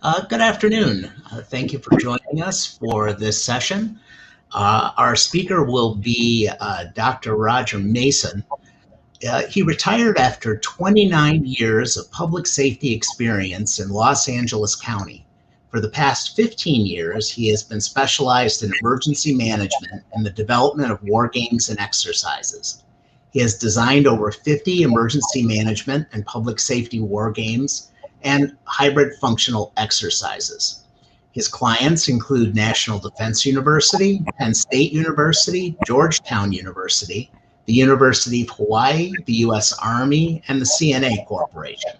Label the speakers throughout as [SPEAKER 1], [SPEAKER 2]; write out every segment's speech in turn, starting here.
[SPEAKER 1] Good afternoon. Thank you for joining us for this session. Our speaker will be Dr. Roger Mason. He retired after 29 years of public safety experience in Los Angeles County. For the past 15 years, he has been specialized in emergency management and the development of war games and exercises. He has designed over 50 emergency management and public safety war games and hybrid functional exercises. His clients include National Defense University, Penn State University, Georgetown University, the University of Hawaii, the U.S. Army, and the CNA Corporation.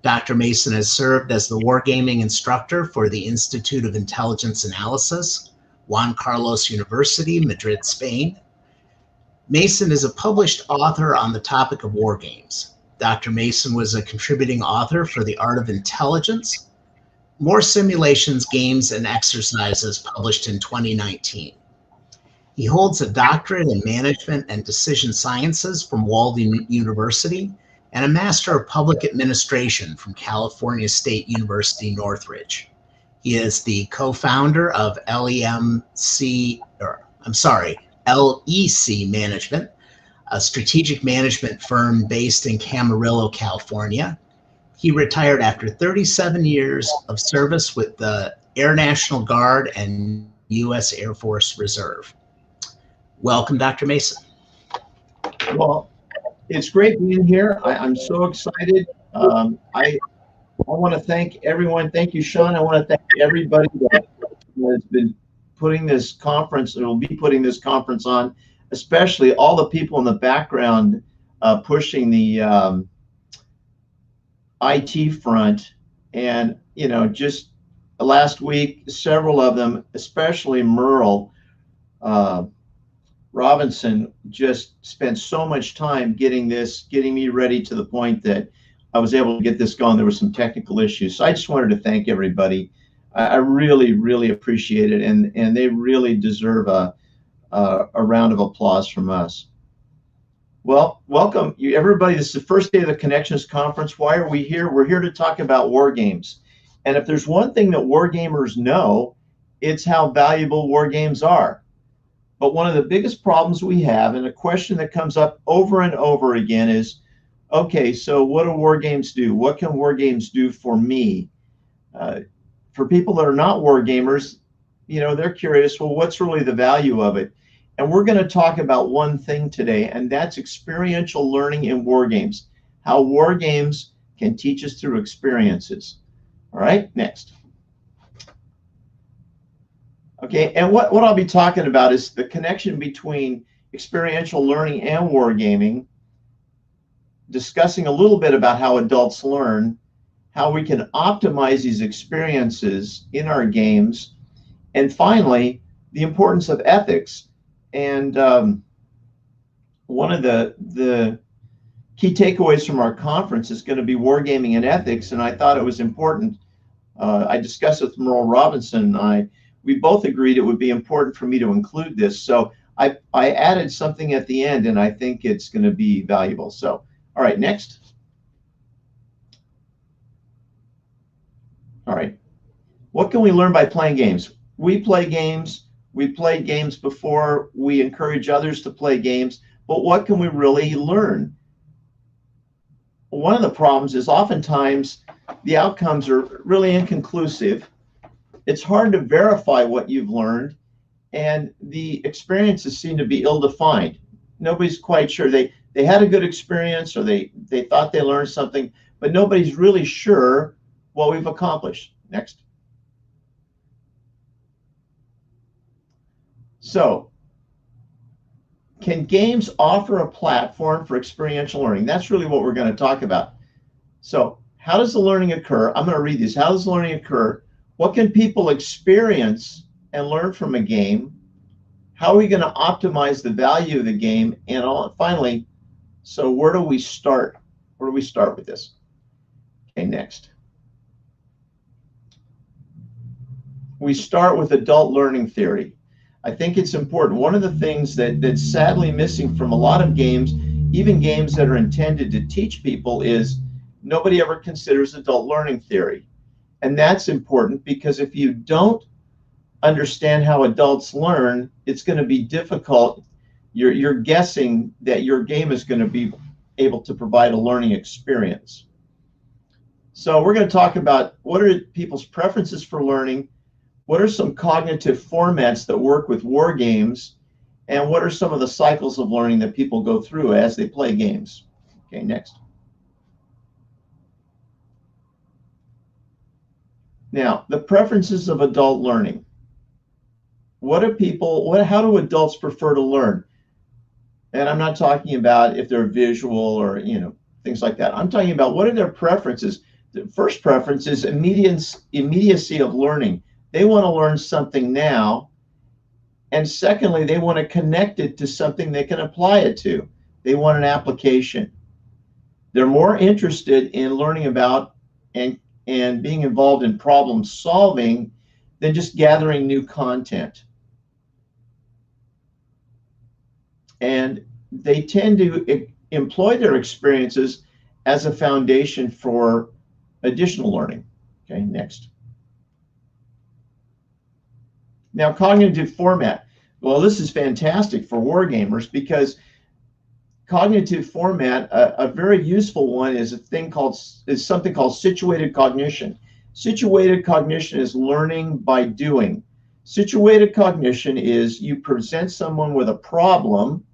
[SPEAKER 1] Dr. Mason has served as the Wargaming instructor for the Institute of Intelligence Analysis, Juan Carlos University, Madrid, Spain. Mason is a published author on the topic of war games. Dr. Mason was a contributing author for The Art of Intelligence, More Simulations, Games, and Exercises, published in 2019. He holds a doctorate in management and decision sciences from Walden University and a Master of Public Administration from California State University, Northridge. He is the co-founder of LEC Management, a strategic management firm based in Camarillo, California. He retired after 37 years of service with the Air National Guard and U.S. Air Force Reserve. Welcome, Dr. Mason.
[SPEAKER 2] Well, it's great being here. I'm so excited. I want to thank everyone. Thank you, Sean. I want to thank everybody that has been putting this conference, or will be putting this conference on, especially all the people in the background pushing the IT front. And, you know, just last week, several of them, especially Merle Robinson, just spent so much time getting me ready to the point that I was able to get this going. There were some technical issues. So I just wanted to thank everybody. I really, really appreciate it. And they really deserve a round of applause from us. Well, welcome you everybody. This is the first day of the Connections Conference. Why are we here? We're here to talk about war games. And if there's one thing that war gamers know, it's how valuable war games are. But one of the biggest problems we have, and a question that comes up over and over again, is, okay, so what do war games do? What can war games do for me? For people that are not war gamers, you know, they're curious, well, what's really the value of it? And we're going to talk about one thing today, and that's experiential learning in war games, how war games can teach us through experiences. All right, next. Okay, and what I'll be talking about is the connection between experiential learning and wargaming, discussing a little bit about how adults learn, how we can optimize these experiences in our games, and finally, the importance of ethics. And one of the key takeaways from our conference is going to be wargaming and ethics, and I thought it was important. I discussed with Merle Robinson, we both agreed it would be important for me to include this. So I added something at the end, and I think it's going to be valuable. So, all right, next. All right. What can we learn by playing games? We play games. We played games before. We encourage others to play games. But what can we really learn? One of the problems is oftentimes the outcomes are really inconclusive. It's hard to verify what you've learned, and the experiences seem to be ill-defined. Nobody's quite sure. They had a good experience, or they thought they learned something, but nobody's really sure what we've accomplished. Next. So, can games offer a platform for experiential learning? That's really what we're going to talk about. So, how does the learning occur? I'm going to read these. How does the learning occur? What can people experience and learn from a game? How are we going to optimize the value of the game? And finally, so where do we start? Where do we start with this? Okay, next. We start with adult learning theory. I think it's important. One of the things that's sadly missing from a lot of games, even games that are intended to teach people, is nobody ever considers adult learning theory. And that's important because if you don't understand how adults learn, it's going to be difficult. You're guessing that your game is going to be able to provide a learning experience. So we're going to talk about what are people's preferences for learning, what are some cognitive formats that work with war games, and what are some of the cycles of learning that people go through as they play games. Okay, next. Now, the preferences of adult learning. How do adults prefer to learn? And I'm not talking about if they're visual or, things like that. I'm talking about what are their preferences. The first preference is immediacy of learning. They want to learn something now. And secondly, they want to connect it to something they can apply it to. They want an application. They're more interested in learning about and being involved in problem solving than just gathering new content. And they tend to employ their experiences as a foundation for additional learning. Okay, next. Now, cognitive format. Well, this is fantastic for wargamers because cognitive format, a very useful one is something called situated cognition. Situated cognition is learning by doing. Situated cognition is you present someone with a problem,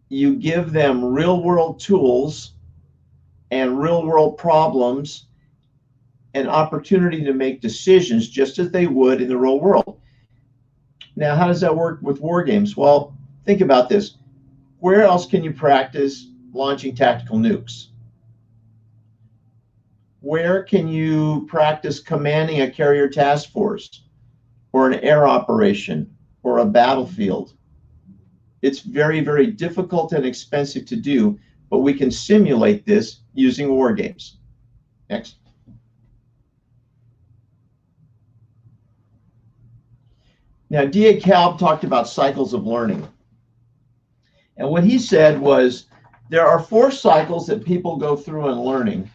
[SPEAKER 2] you give them real-world tools and real-world problems, an opportunity to make decisions just as they would in the real world. Now, how does that work with war games? Well, think about this. Where else can you practice launching tactical nukes? Where can you practice commanding a carrier task force or an air operation or a battlefield? It's very, very difficult and expensive to do, but we can simulate this using war games. Next. Now, D.A. Kalb talked about cycles of learning. And what he said was there are 4 cycles that people go through in learning.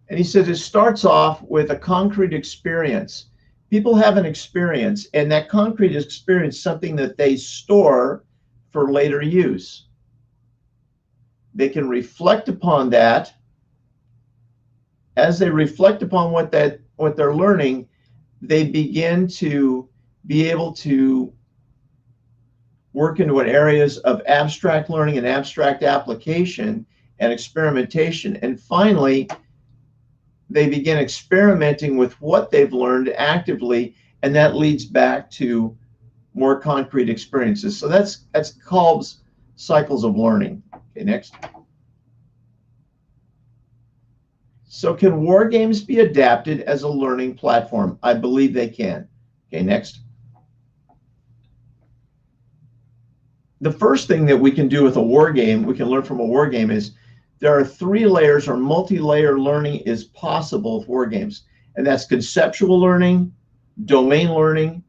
[SPEAKER 2] And he says it starts off with a concrete experience. People have an experience, and that concrete experience is something that they store for later use. They can reflect upon that. As they reflect upon what they're learning, they begin to be able to work into areas of abstract learning and abstract application and experimentation. And finally, they begin experimenting with what they've learned actively, and that leads back to more concrete experiences. So that's Kalb's cycles of learning. Okay, next. So can war games be adapted as a learning platform? I believe they can. Okay, next. The first thing that we can do with a war game, we can learn from a war game, is there are 3 layers, or multi-layer learning is possible with war games. And that's conceptual learning, domain learning,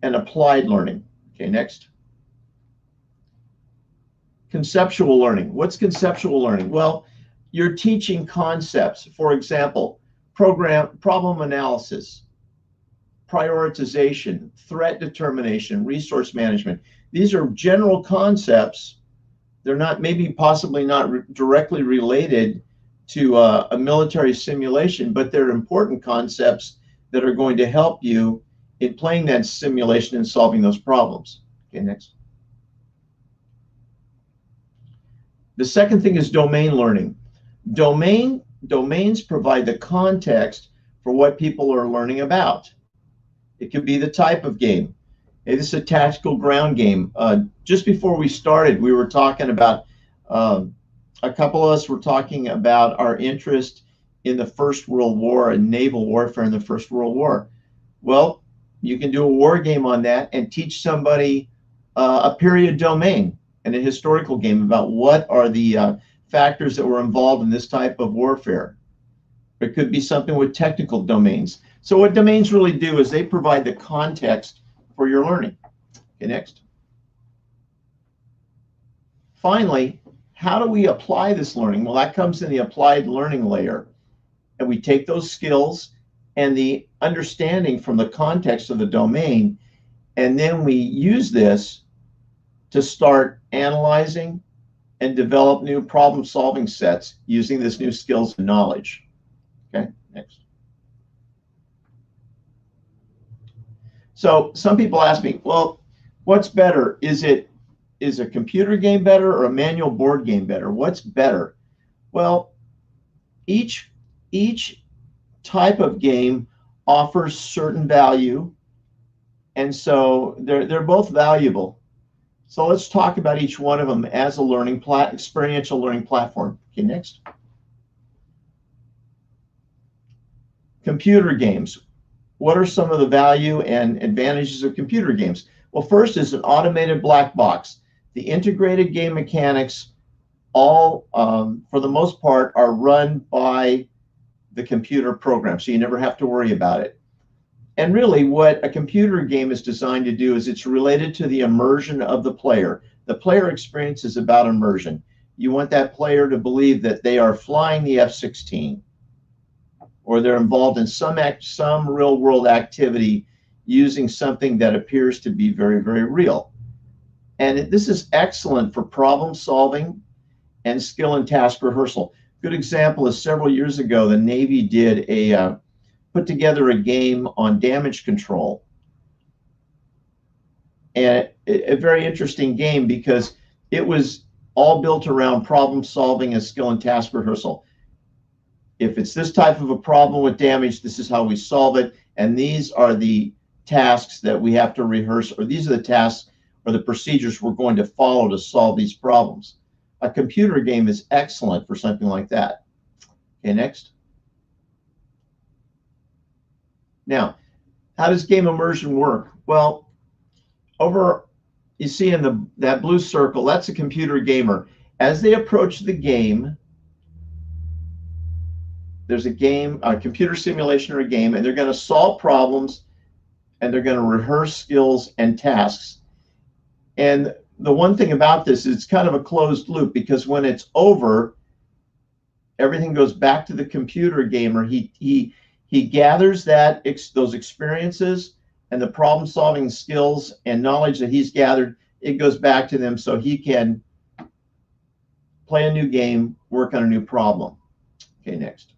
[SPEAKER 2] and applied learning. Okay, next. Conceptual learning. What's conceptual learning? Well, you're teaching concepts. For example, problem analysis, prioritization, threat determination, resource management. These are general concepts. They're not, possibly not directly related to a military simulation, but they're important concepts that are going to help you in playing that simulation and solving those problems. Okay, next. The second thing is domain learning. Domains provide the context for what people are learning about. It could be the type of game. Hey, this is a tactical ground game. Just before we started, we were talking about, a couple of us were talking about our interest in the First World War and naval warfare in the First World War. Well, you can do a war game on that and teach somebody a period domain and a historical game about what are the factors that were involved in this type of warfare. It could be something with technical domains. So what domains really do is they provide the context for your learning. Okay, next. Finally, how do we apply this learning? Well, that comes in the applied learning layer. and we take those skills and the understanding from the context of the domain, and then we use this to start analyzing and develop new problem-solving sets using this new skills and knowledge. Okay, next. So some people ask me, well, what's better? Is a computer game better or a manual board game better? What's better? Well, each type of game offers certain value, and so they're both valuable. So let's talk about each one of them as a experiential learning platform. Okay, next. Computer games. What are some of the value and advantages of computer games? Well, first is an automated black box. The integrated game mechanics all, for the most part, are run by the computer program, so you never have to worry about it. And really what a computer game is designed to do is it's related to the immersion of the player. The player experience is about immersion. You want that player to believe that they are flying the F-16, or they're involved in some real world activity using something that appears to be very, very real. And this is excellent for problem solving and skill and task rehearsal. Good example is several years ago, the Navy did put together a game on damage control. And a very interesting game because it was all built around problem solving and skill and task rehearsal. If it's this type of a problem with damage, this is how we solve it. And these are the tasks that we have to rehearse, or these are the tasks or the procedures we're going to follow to solve these problems. A computer game is excellent for something like that. Okay, next. Now, how does game immersion work? Well, over, you see in that blue circle, that's a computer gamer. As they approach the game, there's a computer simulation or a game, and they're going to solve problems, and they're going to rehearse skills and tasks. And the one thing about this is it's kind of a closed loop, because when it's over, everything goes back to the computer gamer. He gathers those experiences and the problem-solving skills and knowledge that he's gathered. It goes back to them so he can play a new game, work on a new problem. Okay, next.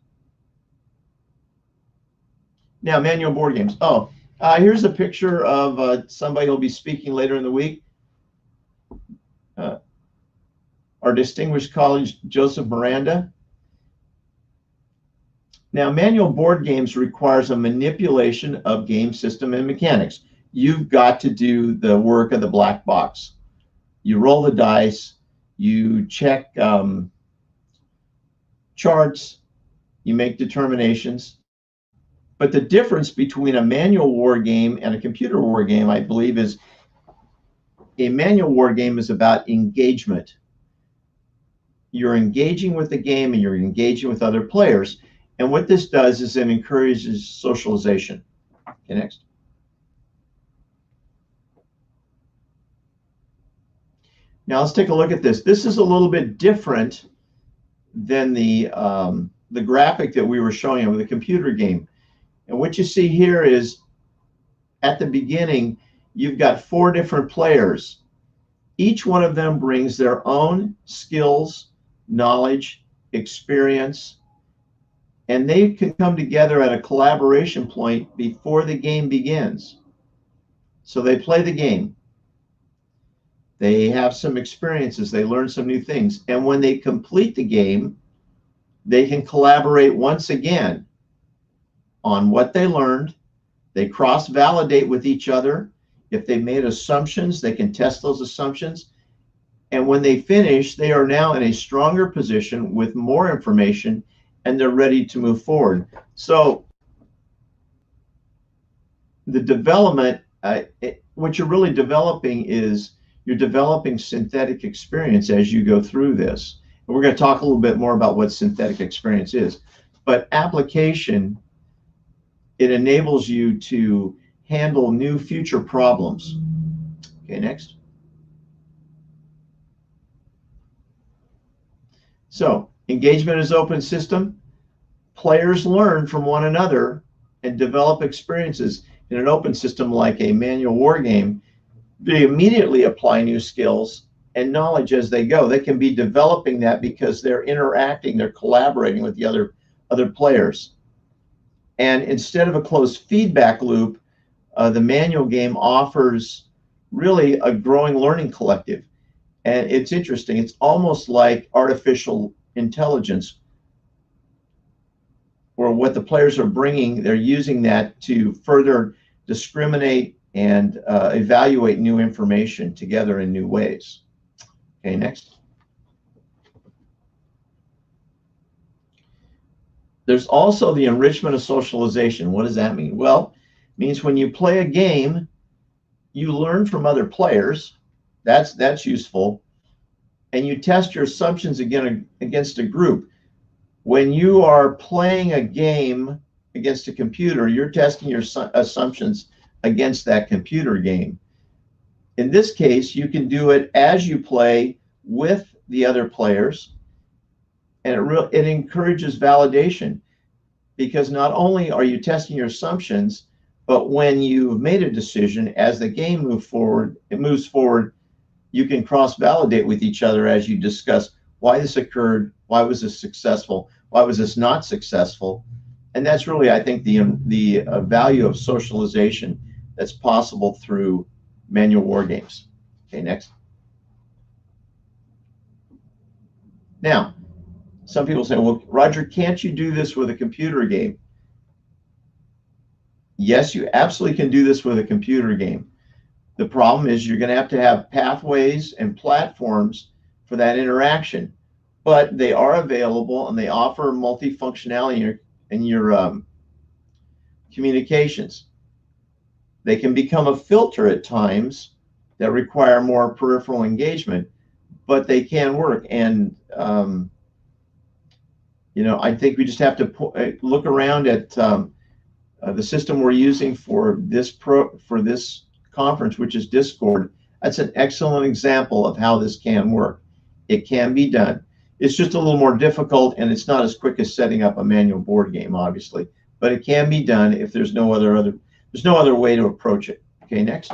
[SPEAKER 2] Now, manual board games. Oh, here's a picture of somebody who'll be speaking later in the week. Our distinguished colleague, Joseph Miranda. Now, manual board games requires a manipulation of game system and mechanics. You've got to do the work of the black box. You roll the dice, you check charts, you make determinations. But the difference between a manual war game and a computer war game, I believe, is a manual war game is about engagement. You're engaging with the game and you're engaging with other players. And what this does is it encourages socialization. Okay, next. Now let's take a look at this. This is a little bit different than the graphic that we were showing with the computer game. And what you see here is at the beginning, you've got 4 different players. Each one of them brings their own skills, knowledge, experience, and they can come together at a collaboration point before the game begins. So they play the game. They have some experiences. They learn some new things. And when they complete the game, they can collaborate once again on what they learned. They cross-validate with each other. If they made assumptions, they can test those assumptions. And when they finish, they are now in a stronger position with more information, and they're ready to move forward. So the development, what you're really developing is you're developing synthetic experience as you go through this. And we're going to talk a little bit more about what synthetic experience is. But application, it enables you to handle new future problems. Okay, next. So engagement is open system. players learn from one another and develop experiences in an open system like a manual war game. They immediately apply new skills and knowledge as they go. They can be developing that because they're interacting, they're collaborating with the other players. And instead of a closed feedback loop, the manual game offers really a growing learning collective. And it's interesting. It's almost like artificial intelligence, where what the players are bringing, they're using that to further discriminate and evaluate new information together in new ways. Okay, next. There's also the enrichment of socialization. What does that mean? Well, it means when you play a game, you learn from other players. That's useful. And you test your assumptions against a group. When you are playing a game against a computer, you're testing your assumptions against that computer game. In this case, you can do it as you play with the other players, and it encourages validation, because not only are you testing your assumptions, but when you've made a decision, as the game moves forward, you can cross-validate with each other as you discuss why this occurred, why was this successful, why was this not successful. And that's really, I think, the value of socialization that's possible through manual war games. Okay, next. Now, some people say, well, Roger, can't you do this with a computer game? Yes, you absolutely can do this with a computer game. The problem is you're going to have pathways and platforms for that interaction, but they are available and they offer multifunctionality in your communications. They can become a filter at times that require more peripheral engagement, but they can work. And I think we just have to look around at the system we're using for this conference, which is Discord. That's an excellent example of how this can work. It can be done. It's just a little more difficult, and it's not as quick as setting up a manual board game, obviously, but it can be done if there's no other way to approach it. Okay, next.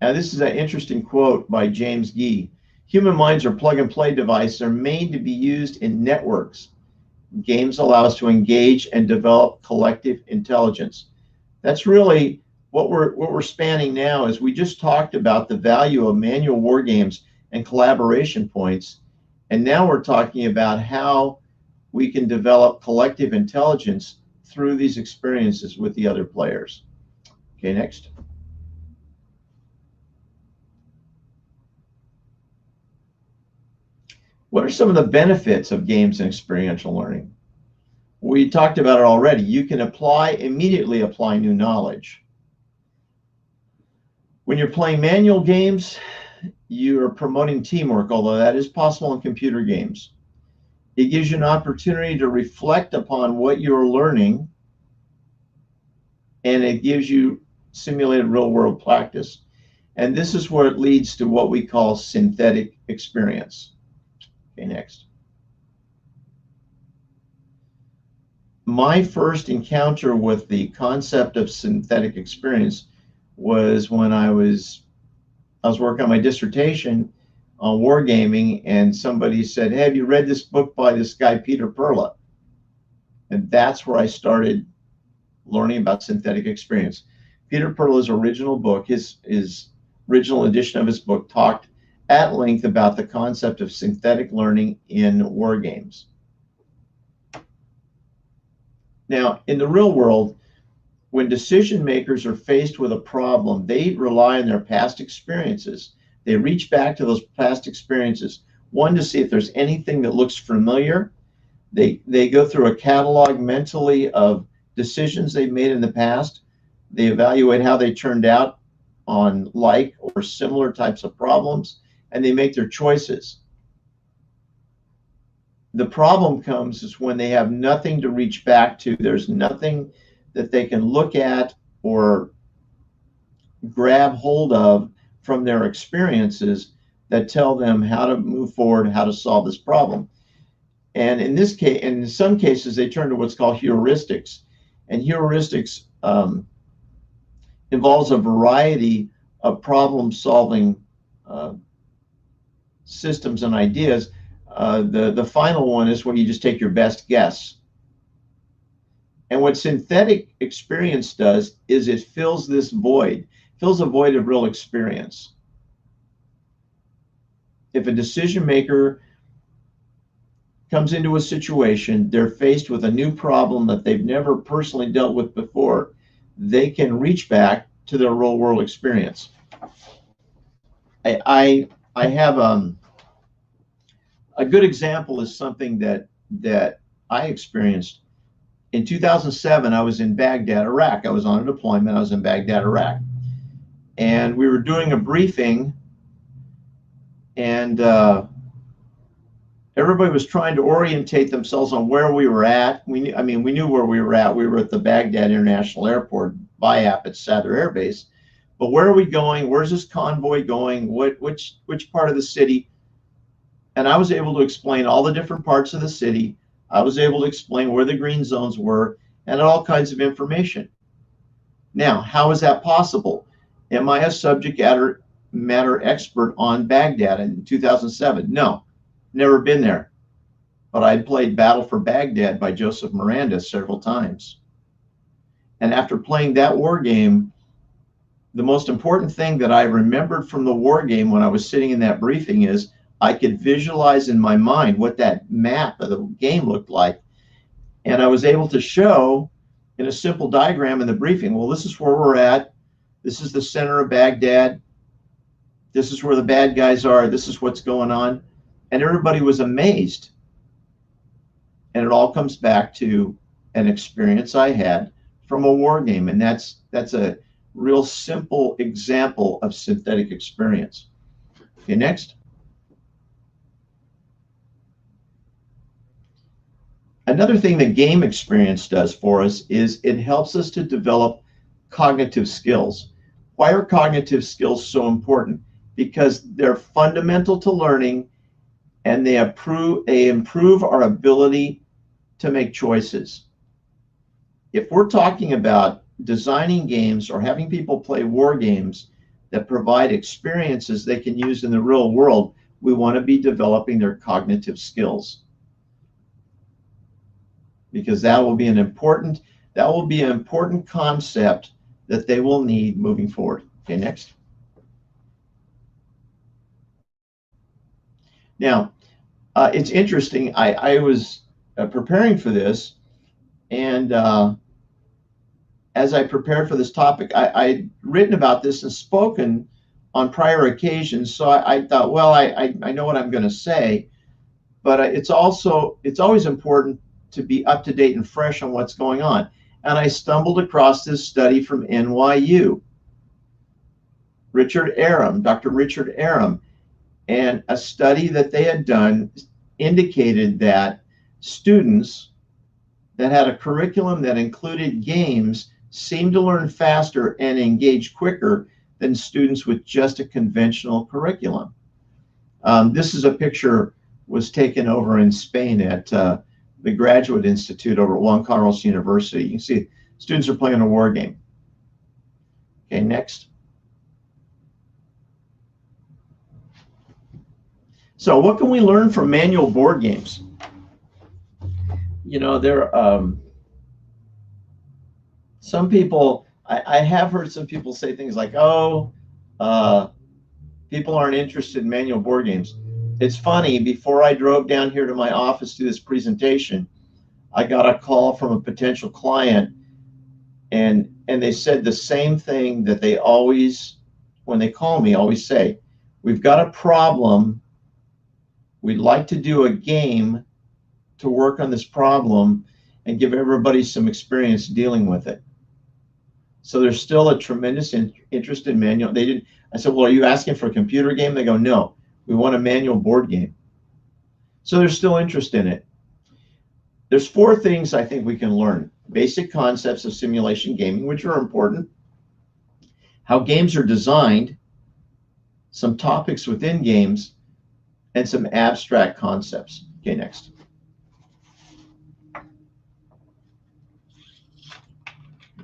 [SPEAKER 2] Now, this is an interesting quote by James Gee. Human minds are plug-and-play devices. They're made to be used in networks. Games allow us to engage and develop collective intelligence. That's really what we're spanning now. Is we just talked about the value of manual war games and collaboration points, and now we're talking about how we can develop collective intelligence through these experiences with the other players. Okay, next. What are some of the benefits of games and experiential learning? We talked about it already. You can immediately apply new knowledge. When you're playing manual games, you're promoting teamwork, although that is possible in computer games. It gives you an opportunity to reflect upon what you're learning, and it gives you simulated real-world practice. And this is where it leads to what we call synthetic experience. Okay, next. My first encounter with the concept of synthetic experience was when I was working on my dissertation on wargaming, and somebody said, hey, have you read this book by this guy, Peter Perla? And that's where I started learning about synthetic experience. Peter Perla's original book, his original edition of his book, talked at length about the concept of synthetic learning in war games. Now, in the real world, when decision makers are faced with a problem, they rely on their past experiences. They reach back to those past experiences, one, to see if there's anything that looks familiar. They go through a catalog mentally of decisions they've made in the past. They evaluate how they turned out on like or similar types of problems, and they make their choices. The problem comes is when they have nothing to reach back to. There's nothing that they can look at or grab hold of from their experiences that tell them how to move forward, how to solve this problem. And in this case, and in some cases, they turn to what's called heuristics. And heuristics involves a variety of problem-solving systems and ideas. The final one is where you just take your best guess. And what synthetic experience does is it fills this void, fills a void of real experience. If a decision maker comes into a situation, they're faced with a new problem that they've never personally dealt with before, they can reach back to their real world experience. I have a good example is something that I experienced. In 2007, I was in Baghdad, Iraq. I was on a deployment. I was in Baghdad, Iraq. And we were doing a briefing, and everybody was trying to orientate themselves on where we were at. We knew where we were at. We were at the Baghdad International Airport, BIAP at Sadr Air Base. But where are we going? Where's this convoy going? Which part of the city? And I was able to explain all the different parts of the city. I was able to explain where the green zones were and all kinds of information. Now, how is that possible? Am I a subject matter expert on Baghdad in 2007? No, never been there. But I played Battle for Baghdad by Joseph Miranda several times. And after playing that war game, the most important thing that I remembered from the war game when I was sitting in that briefing is I could visualize in my mind what that map of the game looked like. And I was able to show in a simple diagram in the briefing, well, this is where we're at. This is the center of Baghdad. This is where the bad guys are. This is what's going on. And everybody was amazed. And it all comes back to an experience I had from a war game. And that's a real simple example of synthetic experience. Okay, next. Another thing that game experience does for us is it helps us to develop cognitive skills. Why are cognitive skills so important? Because they're fundamental to learning, and they improve our ability to make choices. If we're talking about designing games or having people play war games that provide experiences they can use in the real world, we want to be developing their cognitive skills, because that will be an important concept that they will need moving forward. Okay, next. Now, it's interesting. I was preparing for this, and as I prepared for this topic, I'd written about this and spoken on prior occasions. So I thought, well, I know what I'm going to say, but it's always important to be up to date and fresh on what's going on. And I stumbled across this study from NYU, Dr. Richard Aram, and a study that they had done indicated that students that had a curriculum that included games seemed to learn faster and engage quicker than students with just a conventional curriculum. This is a picture was taken over in Spain at the Graduate Institute over at Juan Carlos University. You can see students are playing a war game. Okay, next. So what can we learn from manual board games? You know, there some people, I have heard some people say things like, oh, people aren't interested in manual board games. It's funny, before I drove down here to my office to this presentation, I got a call from a potential client, and they said the same thing that they always, when they call me, always say, we've got a problem. We'd like to do a game to work on this problem and give everybody some experience dealing with it. So there's still a tremendous interest in manual. I said, well, are you asking for a computer game? They go, no, we want a manual board game. So there's still interest in it. There's 4 things I think we can learn. Basic concepts of simulation gaming, which are important. How games are designed. some topics within games, and some abstract concepts. Okay, next.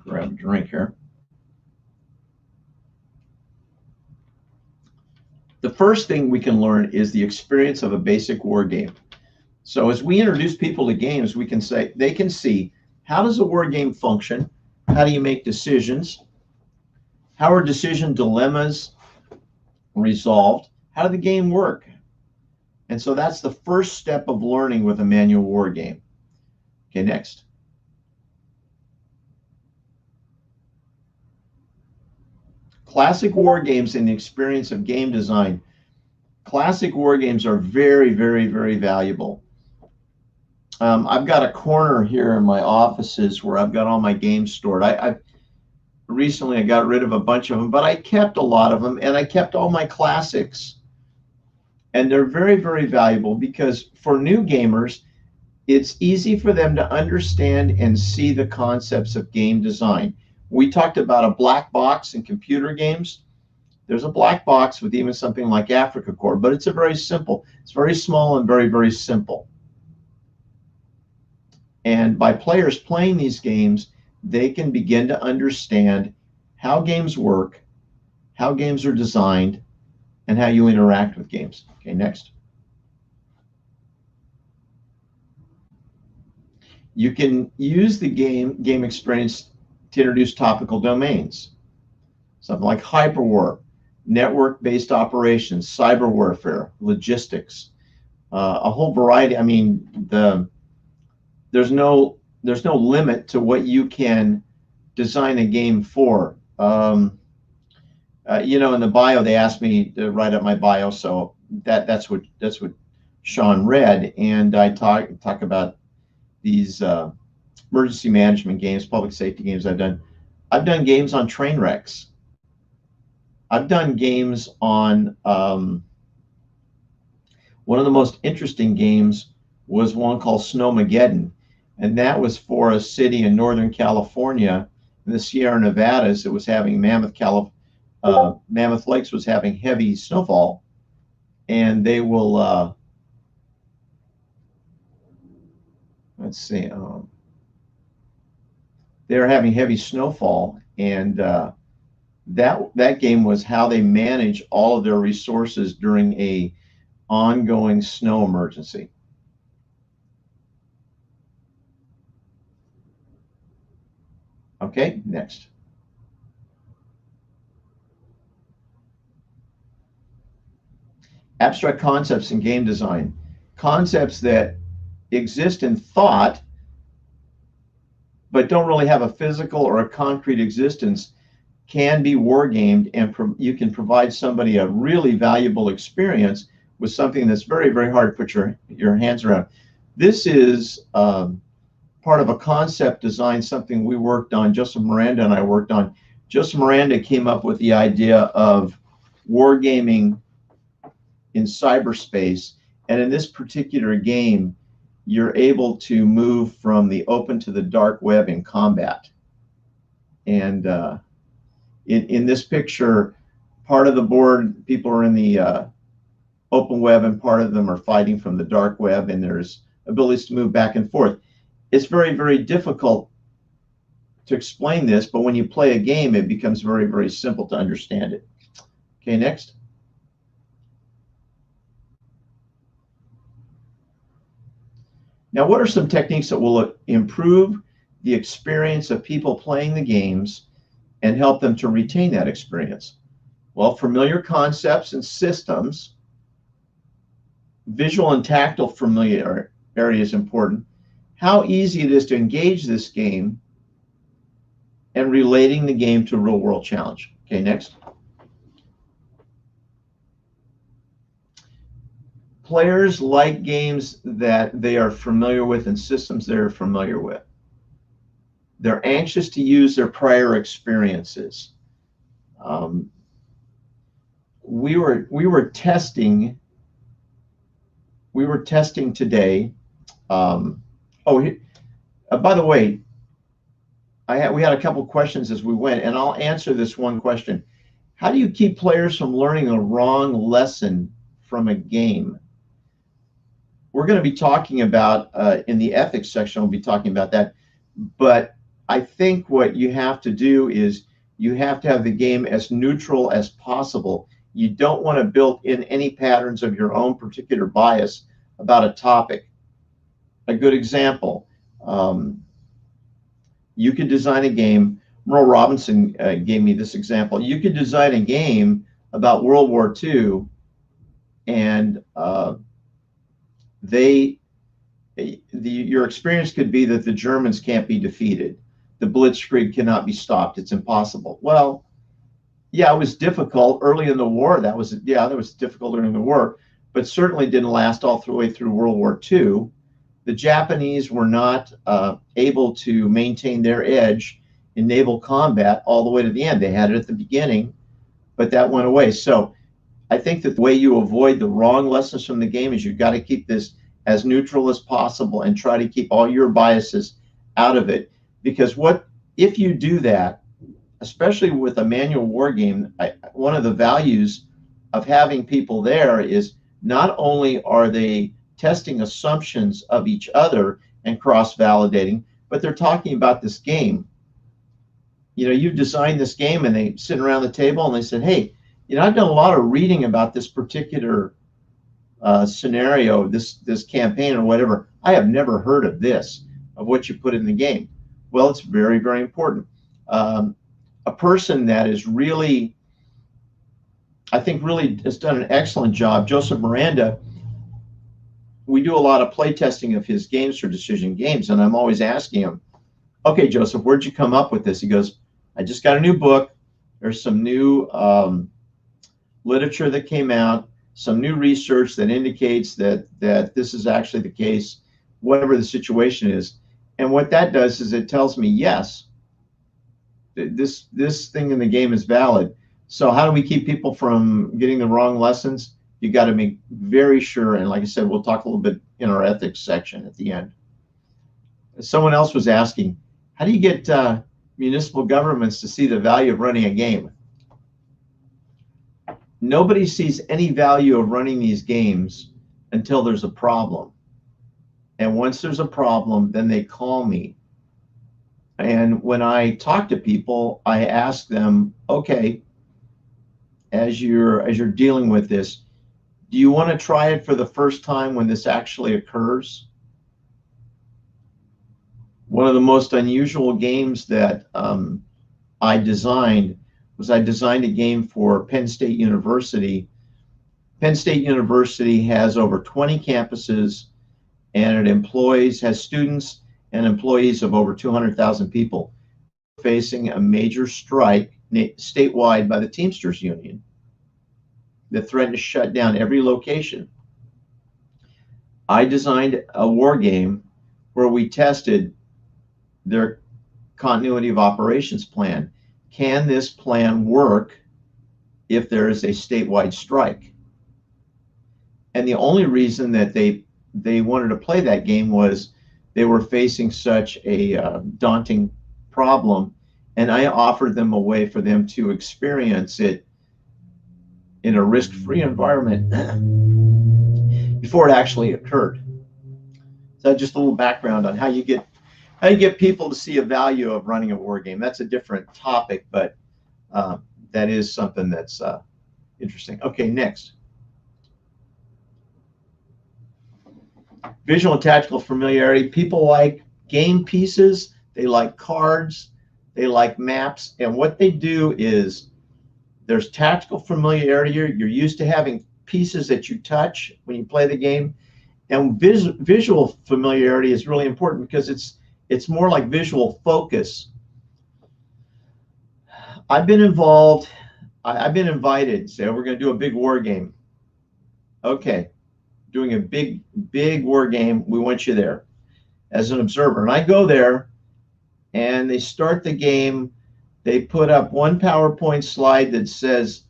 [SPEAKER 2] Grab a drink here. The first thing we can learn is the experience of a basic war game. So as we introduce people to games, we can say, they can see, how does a war game function? How do you make decisions? How are decision dilemmas resolved? How did the game work? And so that's the first step of learning with a manual war game. Okay, next. Classic war games and the experience of game design. Classic war games are very, very, very valuable. I've got a corner here in my offices where I've got all my games stored. Recently I got rid of a bunch of them, but I kept a lot of them, and I kept all my classics. And they're very, very valuable because for new gamers, it's easy for them to understand and see the concepts of game design. We talked about a black box in computer games. There's a black box with even something like Africa Core, but it's very small and very, very simple. And by players playing these games, they can begin to understand how games work, how games are designed, and how you interact with games. Okay, next. You can use the game experience to introduce topical domains. Something like hyperwar, network-based operations, cyber warfare, logistics, a whole variety. I mean, there's no limit to what you can design a game for. You know, in the bio, they asked me to write up my bio, so that's what Sean read, and I talk about these emergency management games, public safety games. I've done games on train wrecks. I've done games on one of the most interesting games was one called Snowmageddon, and that was for a city in Northern California in the Sierra Nevadas that was having Mammoth Lakes was having heavy snowfall, and they will let's see, they were having heavy snowfall, and that game was how they manage all of their resources during a ongoing snow emergency. Okay, next. Abstract concepts in game design. Concepts that exist in thought, but don't really have a physical or a concrete existence, can be wargamed, and you can provide somebody a really valuable experience with something that's very, very hard to put your hands around. This is part of a concept design, something we worked on, Joseph Miranda and I worked on. Joseph Miranda came up with the idea of wargaming in cyberspace, and in this particular game, you're able to move from the open to the dark web in combat. And in this picture, part of the board, people are in the open web, and part of them are fighting from the dark web, and there's abilities to move back and forth. It's very, very difficult to explain this, but when you play a game, it becomes very, very simple to understand it. Okay, next. Now, what are some techniques that will improve the experience of people playing the games and help them to retain that experience? Well, familiar concepts and systems, visual and tactile familiarity is important. How easy it is to engage this game, and relating the game to a real-world challenge. Okay, next. Players like games that they are familiar with and systems they're familiar with. They're anxious to use their prior experiences. We were testing today. By the way, we had a couple questions as we went, and I'll answer this one question. how do you keep players from learning a wrong lesson from a game? We're going to be talking about, in the ethics section, we'll be talking about that. But I think what you have to do is you have to have the game as neutral as possible. You don't want to build in any patterns of your own particular bias about a topic. A good example, you could design a game. Merle Robinson gave me this example. You could design a game about World War II, and your experience could be that the Germans can't be defeated. The Blitzkrieg cannot be stopped. It's impossible. Well, yeah, it was difficult early in the war. That was difficult during the war, but certainly didn't last all the way through World War II. The Japanese were not able to maintain their edge in naval combat all the way to the end. They had it at the beginning, but that went away. So I think that the way you avoid the wrong lessons from the game is you've got to keep this as neutral as possible and try to keep all your biases out of it. Because if you do that, especially with a manual war game, one of the values of having people there is not only are they testing assumptions of each other and cross-validating, but they're talking about this game. You know, you designed this game, and they sit around the table and they said, hey, you know, I've done a lot of reading about this particular scenario, this campaign or whatever. I have never heard of this, of what you put in the game. Well, it's very, very important. A person that is really, I think really has done an excellent job, Joseph Miranda. We do a lot of play testing of his games for Decision Games, and I'm always asking him, okay, Joseph, where'd you come up with this? He goes, I just got a new book. There's some new literature that came out, some new research that indicates that this is actually the case, whatever the situation is. And what that does is it tells me, yes, this thing in the game is valid. So how do we keep people from getting the wrong lessons? You got to make very sure, and like I said, we'll talk a little bit in our ethics section at the end. Someone else was asking, how do you get municipal governments to see the value of running a game? Nobody sees any value of running these games until there's a problem. And once there's a problem, then they call me. And when I talk to people, I ask them, okay, as you're dealing with this, do you want to try it for the first time when this actually occurs? One of the most unusual games that I designed was I designed a game for Penn State University. Penn State University has over 20 campuses, and it has students and employees of over 200,000 people facing a major strike statewide by the Teamsters Union that threatened to shut down every location. I designed a war game where we tested their continuity of operations plan. Can this plan work if there is a statewide strike? And the only reason that they wanted to play that game was they were facing such a daunting problem, and I offered them a way for them to experience it in a risk-free environment before it actually occurred. So just a little background on how you get people to see a value of running a war game. That's a different topic, but that is something that's interesting. Okay, next. Visual and tactical familiarity. People like game pieces. They like cards. They like maps. And what they do is there's tactical familiarity. You're used to having pieces that you touch when you play the game. And visual familiarity is really important because it's more like visual focus. I've been involved. I've been invited. Say, we're going to do a big war game. Okay, doing a big war game. We want you there as an observer. And I go there, and they start the game. They put up one PowerPoint slide that says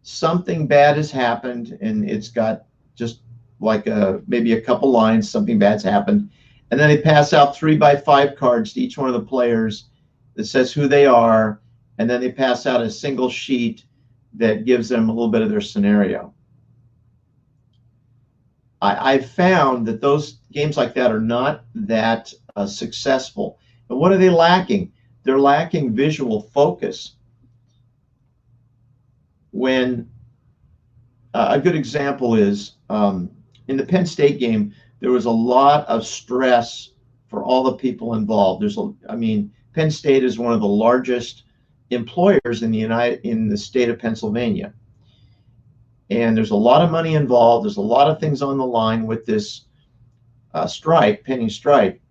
[SPEAKER 2] something bad has happened, and it's got just like maybe a couple lines, something bad's happened. And then they pass out 3x5 cards to each one of the players that says who they are. And then they pass out a single sheet that gives them a little bit of their scenario. I've found that those games like that are not that successful. And what are they lacking? They're lacking visual focus. When a good example is in the Penn State game, there was a lot of stress for all the people involved. I mean, Penn State is one of the largest employers in the state of Pennsylvania. And there's a lot of money involved. There's a lot of things on the line with this pending strike.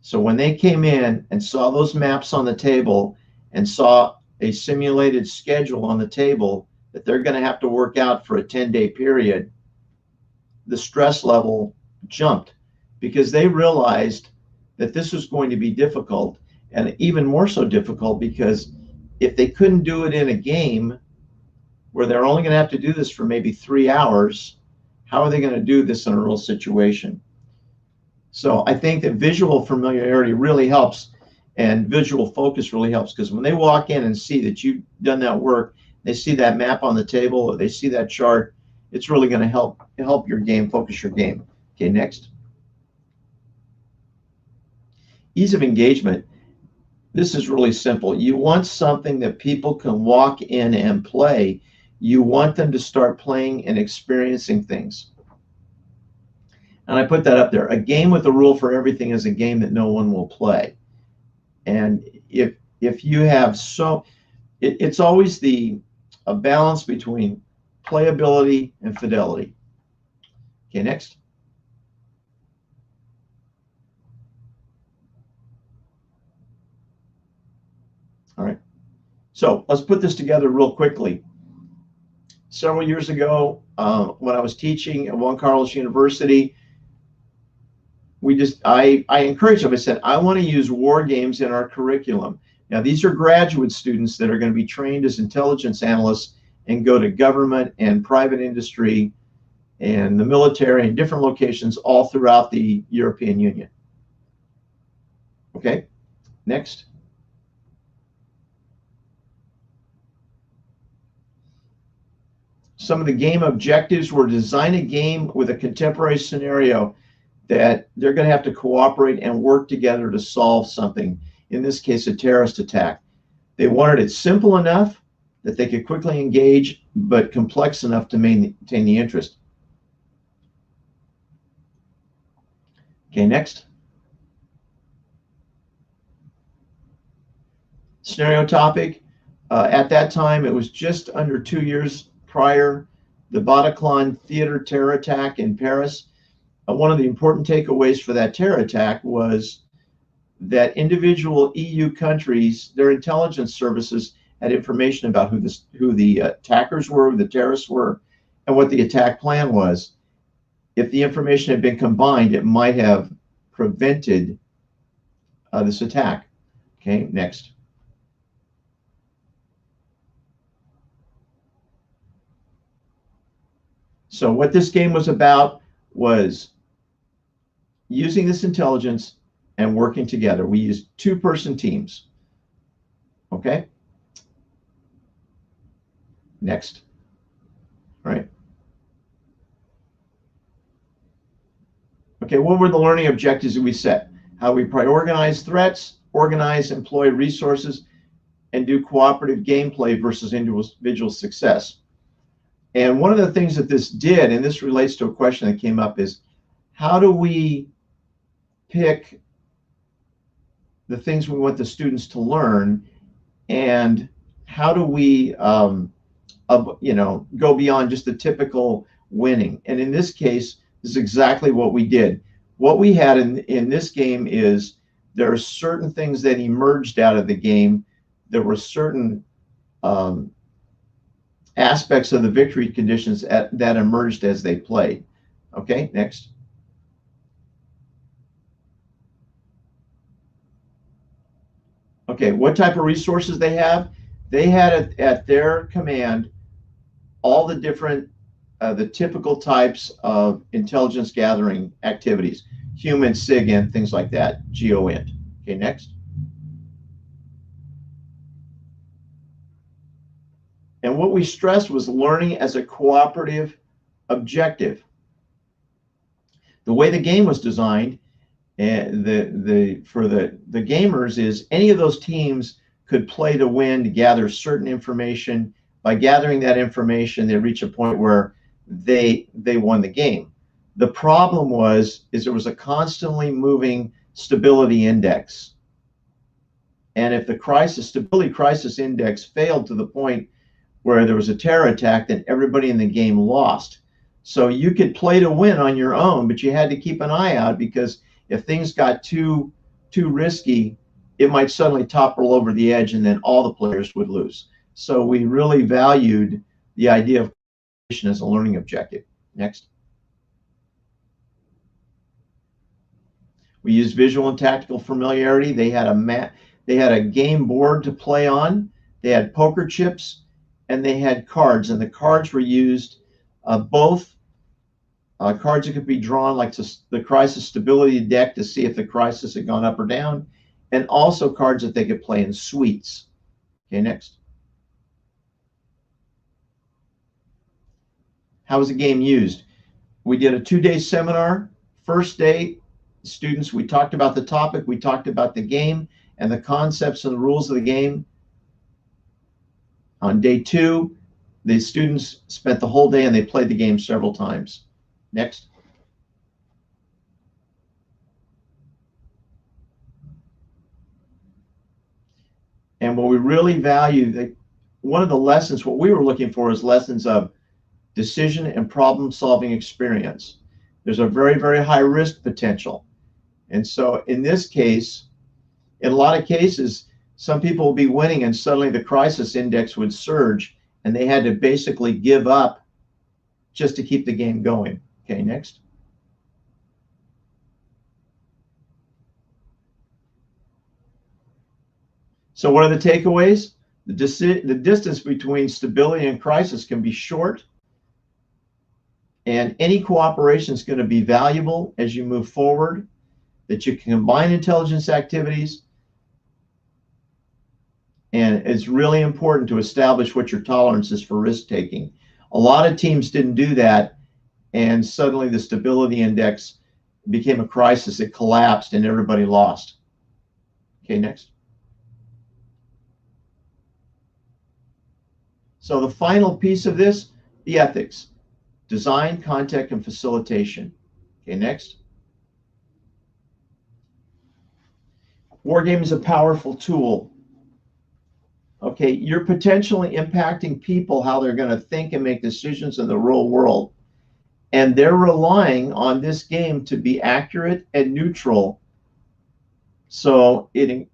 [SPEAKER 2] So when they came in and saw those maps on the table and saw a simulated schedule on the table that they're going to have to work out for a 10-day period, the stress level jumped because they realized that this was going to be difficult, and even more so difficult because if they couldn't do it in a game where they're only going to have to do this for maybe 3 hours, how are they going to do this in a real situation? So I think that visual familiarity really helps, and visual focus really helps, because when they walk in and see that you've done that work, they see that map on the table, or they see that chart, it's really going to help your game, focus your game. Okay, next. Ease of engagement. This is really simple. You want something that people can walk in and play. You want them to start playing and experiencing things. And I put that up there. A game with a rule for everything is a game that no one will play. And if you have it's always a balance between playability and fidelity. Okay, next. All right. So let's put this together real quickly. Several years ago, when I was teaching at Juan Carlos University, I encouraged them. I said, I want to use war games in our curriculum. Now, these are graduate students that are going to be trained as intelligence analysts and go to government and private industry and the military and different locations all throughout the European Union. Okay, next. Some of the game objectives were design a game with a contemporary scenario that they're going to have to cooperate and work together to solve something, in this case, a terrorist attack. They wanted it simple enough that they could quickly engage, but complex enough to maintain the interest. Okay, next. Scenario topic. At that time, it was just under 2 years prior, the Bataclan theater terror attack in Paris. One of the important takeaways for that terror attack was that individual EU countries, their intelligence services had information about who the attackers were, who the terrorists were, and what the attack plan was. If the information had been combined, it might have prevented this attack. Okay, next. So what this game was about was using this intelligence and working together. We used two-person teams. Okay? Next. All right. Okay, what were the learning objectives that we set? How we prioritize threats, organize, employ resources, and do cooperative gameplay versus individual success. And one of the things that this did, and this relates to a question that came up, is how do we pick the things we want the students to learn, and how do we go beyond just the typical winning? And in this case, this is exactly what we did. What we had in this game is there are certain things that emerged out of the game. There were certain aspects of the victory conditions that emerged as they played. Okay, next. Okay, what type of resources they have? They had at their command all the different, the typical types of intelligence gathering activities, human, SIGINT, things like that, GEOINT. Okay, next. And what we stressed was learning as a cooperative objective. The way the game was designed, and for the gamers, is any of those teams could play to win, to gather certain information. By gathering that information, they reach a point where they won the game. The problem is there was a constantly moving stability index. And if the stability crisis index failed to the point where there was a terror attack, then everybody in the game lost. So you could play to win on your own, but you had to keep an eye out, because if things got too risky, it might suddenly topple over the edge, and then all the players would lose. So we really valued the idea of cooperation as a learning objective. Next. We used visual and tactical familiarity. They had a game board to play on. They had poker chips, and they had cards, and the cards were used both cards that could be drawn, like the crisis stability deck, to see if the crisis had gone up or down, and also cards that they could play in suites. Okay, next. How was the game used? We did a 2-day seminar. First day, students, we talked about the topic, we talked about the game and the concepts and the rules of the game. On day 2, the students spent the whole day and they played the game several times. Next. And what we really value, one of the lessons, what we were looking for is lessons of decision and problem-solving experience. There's a very, very high risk potential. And so in this case, in a lot of cases, some people will be winning and suddenly the crisis index would surge and they had to basically give up just to keep the game going. Okay, next. So what are the takeaways? The distance between stability and crisis can be short, and any cooperation is going to be valuable as you move forward, that you can combine intelligence activities, and it's really important to establish what your tolerance is for risk-taking. A lot of teams didn't do that, and suddenly the stability index became a crisis. It collapsed and everybody lost. Okay, next. So the final piece of this, the ethics. Design, content, and facilitation. Okay, next. Wargaming is a powerful tool. Okay, you're potentially impacting people, how they're going to think and make decisions in the real world. And they're relying on this game to be accurate and neutral. So they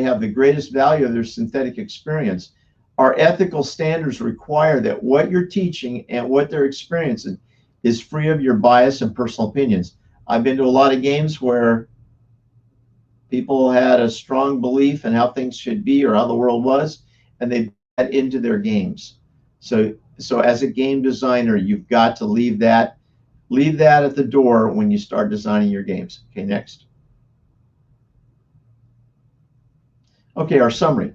[SPEAKER 2] have the greatest value of their synthetic experience. Our ethical standards require that what you're teaching and what they're experiencing is free of your bias and personal opinions. I've been to a lot of games where people had a strong belief in how things should be or how the world was, and they put that into their games. So as a game designer, you've got to leave that at the door when you start designing your games. Okay, next. Okay, our summary.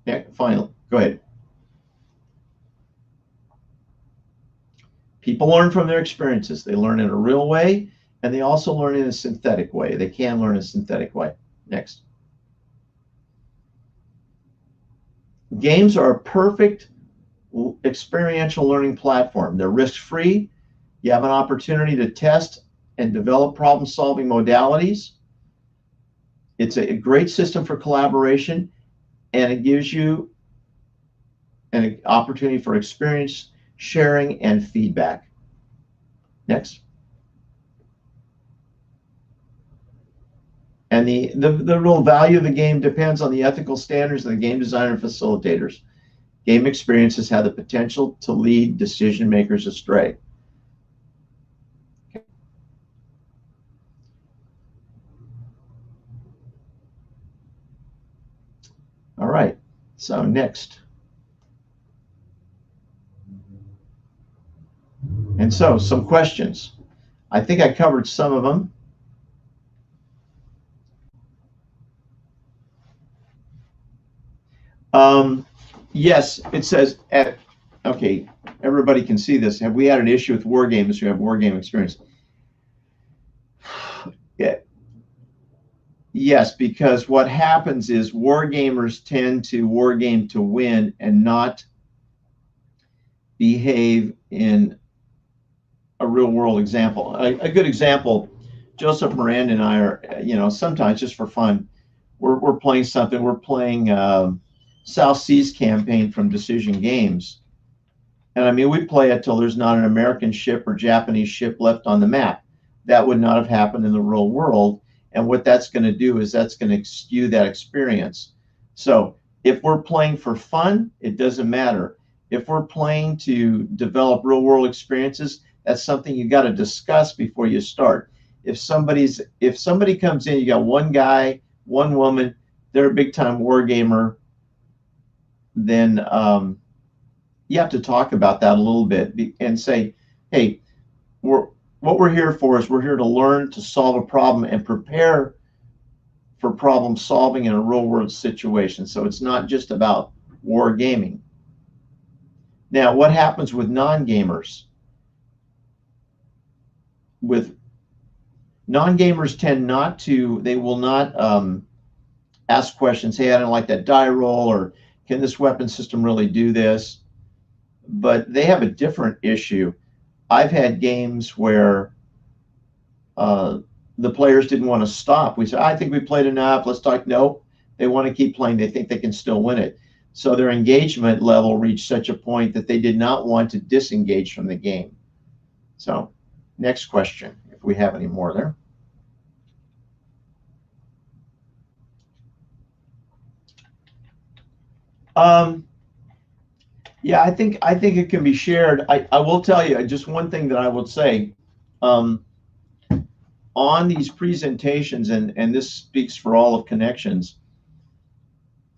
[SPEAKER 2] Yeah, final. Go ahead. People learn from their experiences. They learn in a real way, and they also learn in a synthetic way. They can learn in a synthetic way. Next. Games are a perfect experiential learning platform. They're risk-free. You have an opportunity to test and develop problem-solving modalities. It's a great system for collaboration, and it gives you an opportunity for experience sharing and feedback. Next. And the real value of the game depends on the ethical standards of the game designer and facilitators. Game experiences have the potential to lead decision makers astray. Okay. All right, so next. And so some questions. I think I covered some of them. Yes, it says okay, everybody can see this. Have we had an issue with Wargames who have Wargame experience? Yeah. Yes, because what happens is wargamers tend to wargame to win and not behave in a real world example. A good example, Joseph Miranda and I are, sometimes just for fun, we're playing something. We're playing South Seas Campaign from Decision Games. And I mean, we play it till there's not an American ship or Japanese ship left on the map. That would not have happened in the real world. And what that's going to do is that's going to skew that experience. So if we're playing for fun, it doesn't matter. If we're playing to develop real world experiences, that's something you got to discuss before you start. If somebody comes in, you got one guy, one woman, they're a big time war gamer, then you have to talk about that a little bit and say, hey, what we're here for is we're here to learn to solve a problem and prepare for problem solving in a real world situation. So it's not just about war gaming. Now, what happens with non-gamers? With non-gamers tend not to, they will not ask questions, hey, I don't like that die roll, or can this weapon system really do this? But they have a different issue. I've had games where the players didn't want to stop. We said, I think we played enough. Let's talk. No, they want to keep playing. They think they can still win it. So their engagement level reached such a point that they did not want to disengage from the game. So next question, if we have any more there. Yeah, I think it can be shared. I will tell you just one thing that I would say on these presentations, and this speaks for all of Connections,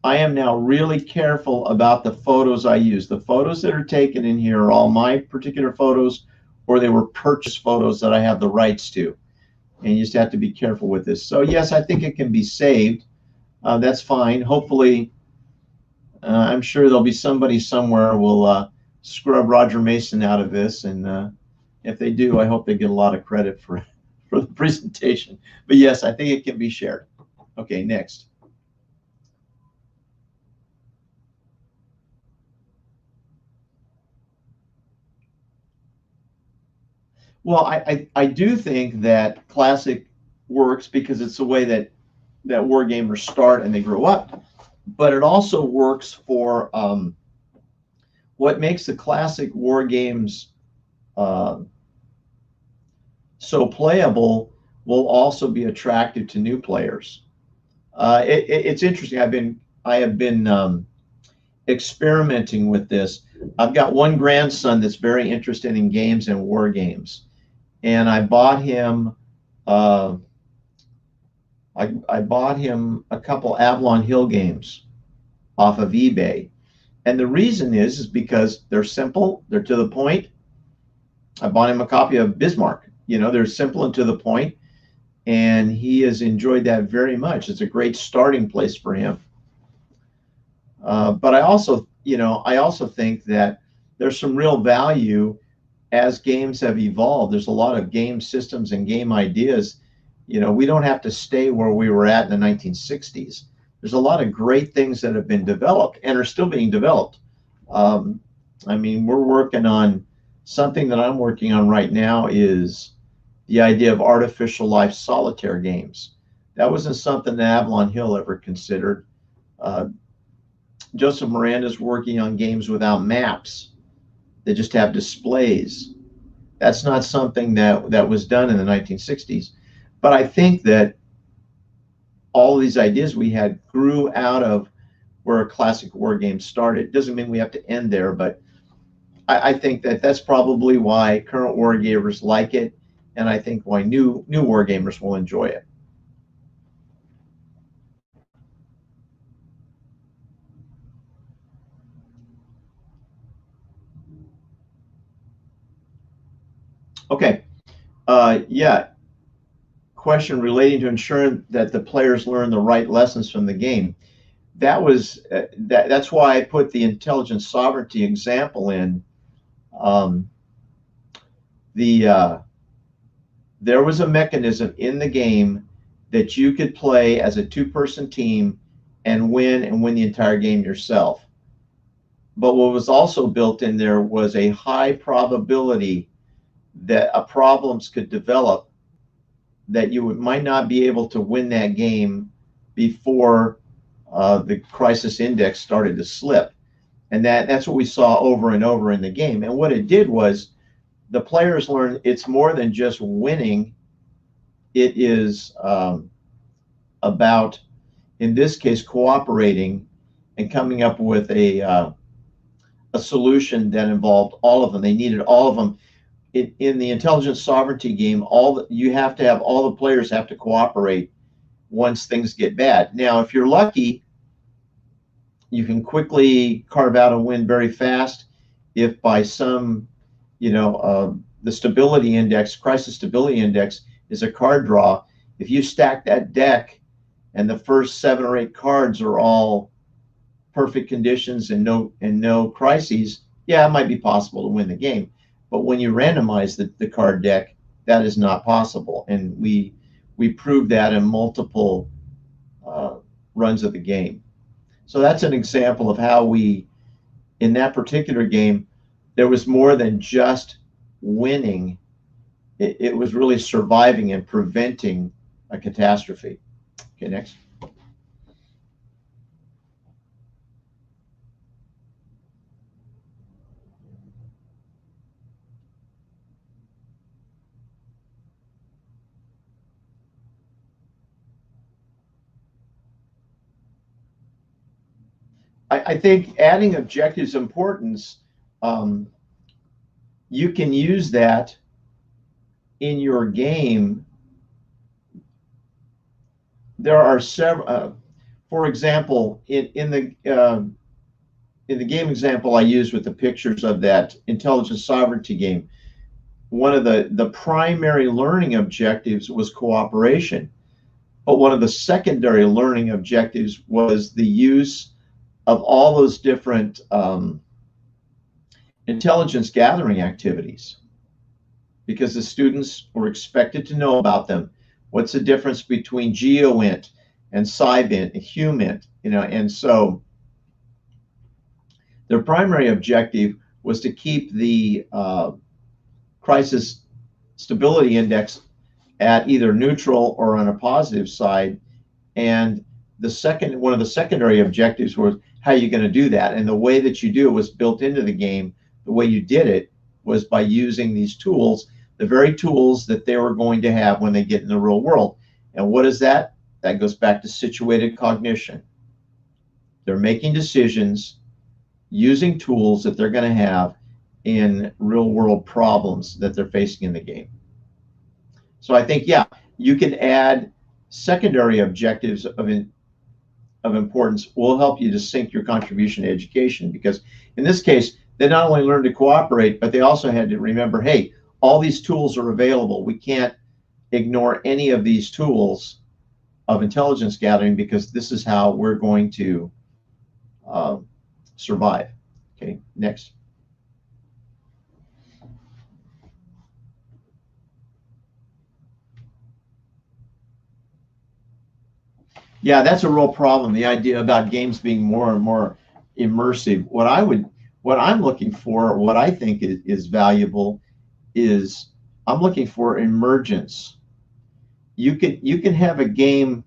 [SPEAKER 2] I am now really careful about the photos I use. The photos that are taken in here are all my particular photos, or they were purchased photos that I have the rights to. And you just have to be careful with this. So yes, I think it can be saved. That's fine. Hopefully, I'm sure there'll be somebody somewhere will scrub Roger Mason out of this, and if they do, I hope they get a lot of credit for the presentation. But yes, I think it can be shared. Okay, next. Well, I do think that classic works because it's the way that war gamers start and they grow up. But it also works for what makes the classic war games so playable will also be attractive to new players. It's interesting. I have been experimenting with this. I've got one grandson that's very interested in games and war games, and I bought him. I bought him a couple Avalon Hill games off of eBay. And the reason is because they're simple, they're to the point. I bought him a copy of Bismarck. They're simple and to the point, and he has enjoyed that very much. It's a great starting place for him. But I also think that there's some real value as games have evolved. There's a lot of game systems and game ideas. We don't have to stay where we were at in the 1960s. There's a lot of great things that have been developed and are still being developed. I mean, we're working on something that I'm working on right now is the idea of artificial life solitaire games. That wasn't something that Avalon Hill ever considered. Joseph Miranda's working on games without maps. They just have displays. That's not something that was done in the 1960s. But I think that all of these ideas we had grew out of where a classic war game started. Doesn't mean we have to end there, but I think that's probably why current war gamers like it, and I think why new war gamers will enjoy it. Okay. Yeah. Question relating to ensuring that the players learn the right lessons from the game. that's why I put the intelligent sovereignty example in. Um, there was a mechanism in the game that you could play as a two-person team and win the entire game yourself. But what was also built in there was a high probability that problems could develop that you might not be able to win that game before the crisis index started to slip. And that's what we saw over and over in the game. And what it did was the players learned it's more than just winning. It is about, in this case, cooperating and coming up with a solution that involved all of them. They needed all of them. In the intelligence sovereignty game, you have to have all the players have to cooperate once things get bad. Now, if you're lucky, you can quickly carve out a win very fast. If by some, the stability index, crisis stability index, is a card draw, if you stack that deck and the first 7 or 8 cards are all perfect conditions and no crises, yeah, it might be possible to win the game. But when you randomize the card deck, that is not possible. And we proved that in multiple runs of the game. So that's an example of how in that particular game, there was more than just winning. It was really surviving and preventing a catastrophe. Okay, next. I think adding objectives importance, you can use that in your game. There are several, for example, in the game example I used with the pictures of that intelligence sovereignty game, one of the primary learning objectives was cooperation. But one of the secondary learning objectives was the use of all those different intelligence gathering activities, because the students were expected to know about them. What's the difference between GeoInt and SciBint and HumInt? And so their primary objective was to keep the crisis stability index at either neutral or on a positive side. And one of the secondary objectives was how you're going to do that. And the way that you do it was built into the game. The way you did it was by using these tools, the very tools that they were going to have when they get in the real world. And what is that? That goes back to situated cognition. They're making decisions using tools that they're going to have in real world problems that they're facing in the game. So I think, yeah, you can add secondary objectives of importance will help you to sync your contribution to education, because in this case, they not only learned to cooperate, but they also had to remember, hey, all these tools are available. We can't ignore any of these tools of intelligence gathering, because this is how we're going to survive. Okay, next. Yeah, that's a real problem. The idea about games being more and more immersive. What I'm looking for, what I think is valuable, is I'm looking for emergence. You can have a game.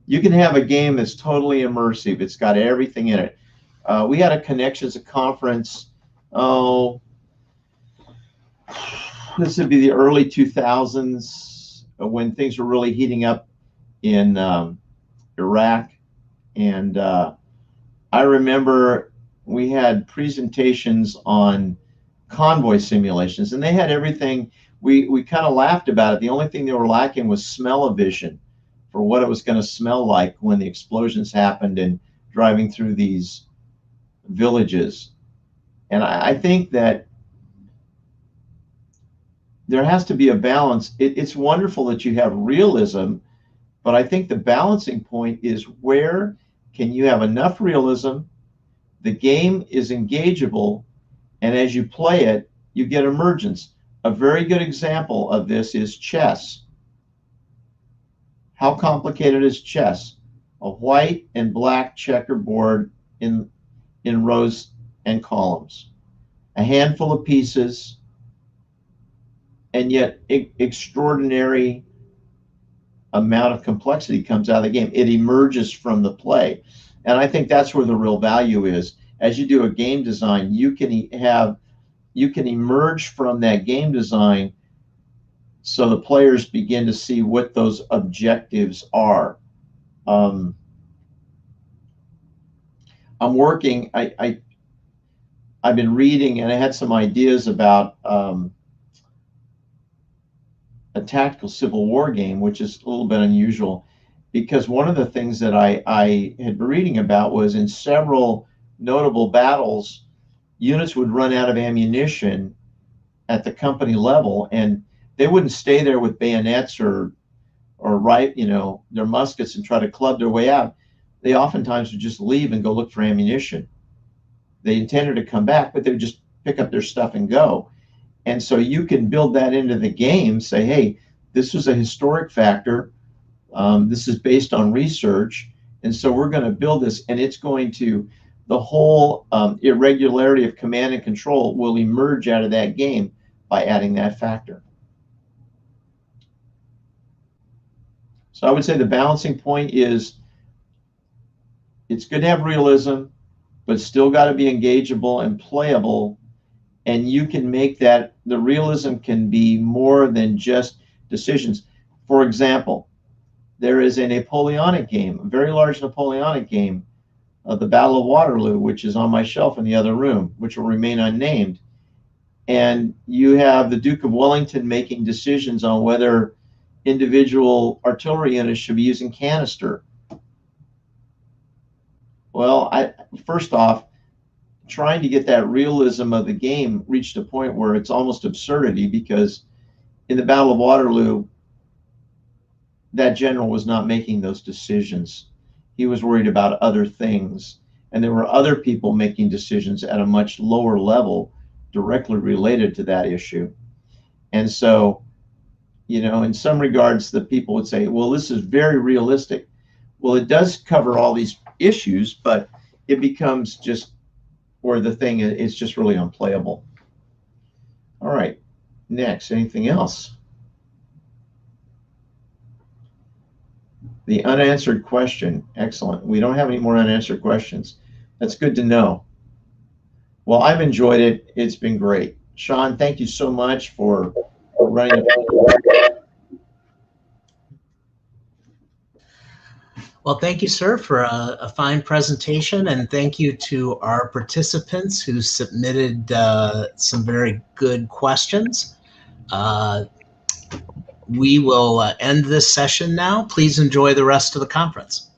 [SPEAKER 2] You can have a game that's totally immersive. It's got everything in it. We had a Connections conference. Oh, this would be the early 2000s, when things were really heating up in Iraq, and I remember we had presentations on convoy simulations, and they had everything. We kind of laughed about it. The only thing they were lacking was smell-o-vision for what it was going to smell like when the explosions happened and driving through these villages. And I think that there has to be a balance. It's wonderful that you have realism, but I think the balancing point is, where can you have enough realism, the game is engageable, and as you play it, you get emergence. A very good example of this is chess. How complicated is chess? A white and black checkerboard in rows and columns. A handful of pieces, and yet extraordinary amount of complexity comes out of the game. It emerges from the play. And I think that's where the real value is. As you do a game design, you can emerge from that game design so the players begin to see what those objectives are. I'm working, I've been reading, and I had some ideas about a tactical Civil War game, which is a little bit unusual, because one of the things that I had been reading about was in several notable battles, units would run out of ammunition at the company level, and they wouldn't stay there with bayonets or their muskets and try to club their way out. They oftentimes would just leave and go look for ammunition. They intended to come back, but they would just pick up their stuff and go. And so you can build that into the game, say, hey, this was a historic factor. This is based on research. And so we're going to build this, and it's going to, the whole irregularity of command and control will emerge out of that game by adding that factor. So I would say the balancing point is it's good to have realism, but still got to be engageable and playable. And you can make that, the realism can be more than just decisions. For example, there is a Napoleonic game, a very large Napoleonic game, the Battle of Waterloo, which is on my shelf in the other room, which will remain unnamed. And you have the Duke of Wellington making decisions on whether individual artillery units should be using canister. Well, first off, trying to get that realism of the game reached a point where it's almost absurdity, because in the Battle of Waterloo, that general was not making those decisions. He was worried about other things, and there were other people making decisions at a much lower level directly related to that issue. And so, in some regards, the people would say, well, this is very realistic. Well, it does cover all these issues, but it becomes just where the thing is just really unplayable. All right, next, anything else? The unanswered question, excellent. We don't have any more unanswered questions. That's good to know. Well, I've enjoyed it. It's been great. Sean, thank you so much for running the.
[SPEAKER 1] Well, thank you, sir, for a fine presentation, and thank you to our participants who submitted some very good questions. We will end this session now. Please enjoy the rest of the conference.